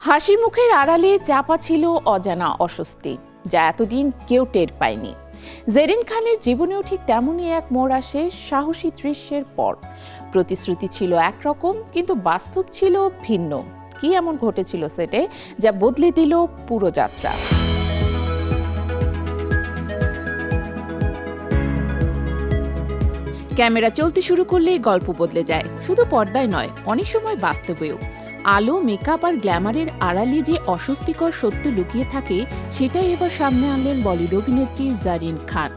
হাসি মুখের আড়ালে চাপা ছিল অজানা অস্বস্তি, যা এতদিন কেউ টের পায়নি। জেরিন খানের জীবনেও ঠিক তেমনই এক মোড় আসে সাহসী দৃশ্যের পর। প্রতিশ্রুতি ছিল একরকম, কিন্তু বাস্তব ছিল ভিন্ন। কি এমন ঘটেছিল সেটে যা বদলে দিল পুরো যাত্রা? ক্যামেরা চলতে শুরু করলেই গল্প বদলে যায়, শুধু পর্দায় নয়, অনেক সময় বাস্তবেও। আলো, মেকআপ আর গ্ল্যামারের আড়ালে যে অস্বস্তিকর সত্য লুকিয়ে থাকে, সেটাই এবার সামনে আনলেন বলিউড অভিনেত্রী জেরিন খান।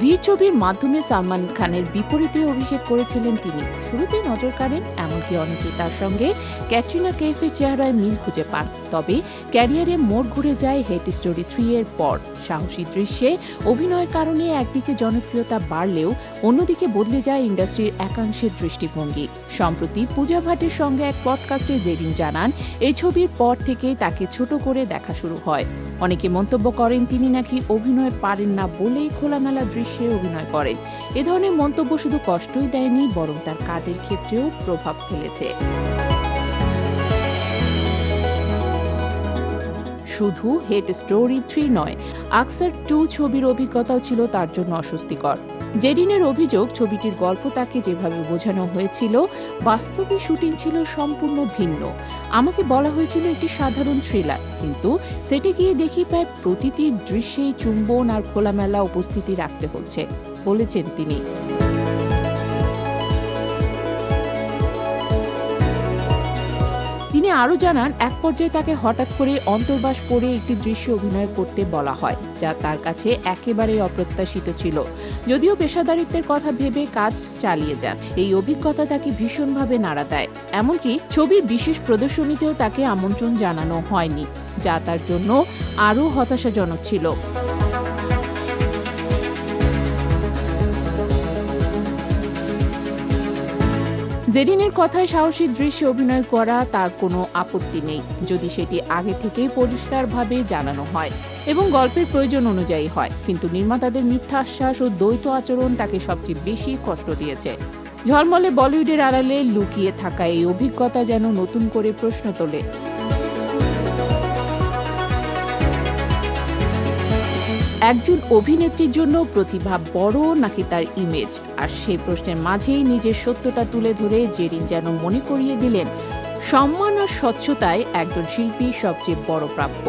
বীর ছবির মাধ্যমে সালমান খানের বিপরীতে অভিষেক করেছিলেন তিনি। শুরুতেই নজর কাড়েন, এমনকি অনেকে তার সঙ্গে ক্যাটরিনা কাইফের চেহারায় মিল খুঁজে পান। তবে ক্যারিয়ারে মোড় ঘুরে যায় হেট স্টোরি 3 এর পর। সাহসী দৃশ্যে অভিনয়ের কারণে একদিকে জনপ্রিয়তা বাড়লেও অন্যদিকে বদলে যায় ইন্ডাস্ট্রির একাংশের দৃষ্টিভঙ্গি। সম্প্রতি পূজা ভাটের সঙ্গে এক পডকাস্টে জেরিন জানান, এই ছবির পর থেকে তাকে ছোট করে দেখা শুরু হয়। অনেকে মন্তব্য করেন, তিনি নাকি অভিনয় পারেন না বলেই খোলামেলা দৃশ্যে অভিনয় করেন। এ ধরনের মন্তব্য শুধু কষ্টই দেয়নি, বরং তার কাজের ক্ষেত্রেও প্রভাব ফেলেছে। শুধু হেট স্টোরি 3 নয়, আকসার 2 ছবির অভিজ্ঞতাও ছিল তার জন্য অস্বস্তিকর। জেরিনের অভিযোগ, ছবিটির গল্প তাকে যেভাবে বোঝানো হয়েছিল, বাস্তবে শুটিং ছিল সম্পূর্ণ ভিন্ন। আমাকে বলা হয়েছিল একটি সাধারণ থ্রিলার, কিন্তু সেটে গিয়ে দেখি প্রায় প্রতিটি দৃশ্যেই চুম্বন আর খোলামেলা উপস্থিতি রাখতে হচ্ছে, বলেছেন তিনি। তিনি আরও জানান, এক পর্যায়ে তাকে হঠাৎ করে অন্তর্বাস পড়ে একটি দৃশ্যে অভিনয় করতে বলা হয়, যা তার কাছে একেবারেই অপ্রত্যাশিত ছিল। যদিও পেশাদারিত্বের কথা ভেবে কাজ চালিয়ে যান, এই অভিজ্ঞতা তাকে ভীষণভাবে নাড়া দেয়। এমনকি ছবির বিশেষ প্রদর্শনীতেও তাকে আমন্ত্রণ জানানো হয়নি, যা তার জন্য আরও হতাশাজনক ছিল। জেরিনের কথায় সাহসী দৃশ্যে অভিনয় করা তার কোনো আপত্তি নেই, যদি সেটি আগে থেকেই পরিষ্কারভাবে জানানো হয় এবং গল্পের প্রয়োজন অনুযায়ী হয়। কিন্তু নির্মাতাদের মিথ্যা আশ্বাস ও দ্বৈত আচরণ তাকে সবচেয়ে বেশি কষ্ট দিয়েছে। ঝলমলে বলিউডের আড়ালে লুকিয়ে থাকা এই অভিজ্ঞতা যেন নতুন করে প্রশ্ন তোলে। একজন অভিনেত্রীর জন্য প্রতিভা বড় নাকি তার ইমেজ? আর সেই প্রশ্নের মাঝেই নিজের সত্যটা তুলে ধরে জেরিন যেন মনে করিয়ে দিলেন, সম্মান আর স্বচ্ছতায় একজন শিল্পীর সবচেয়ে বড় প্রাপ্য।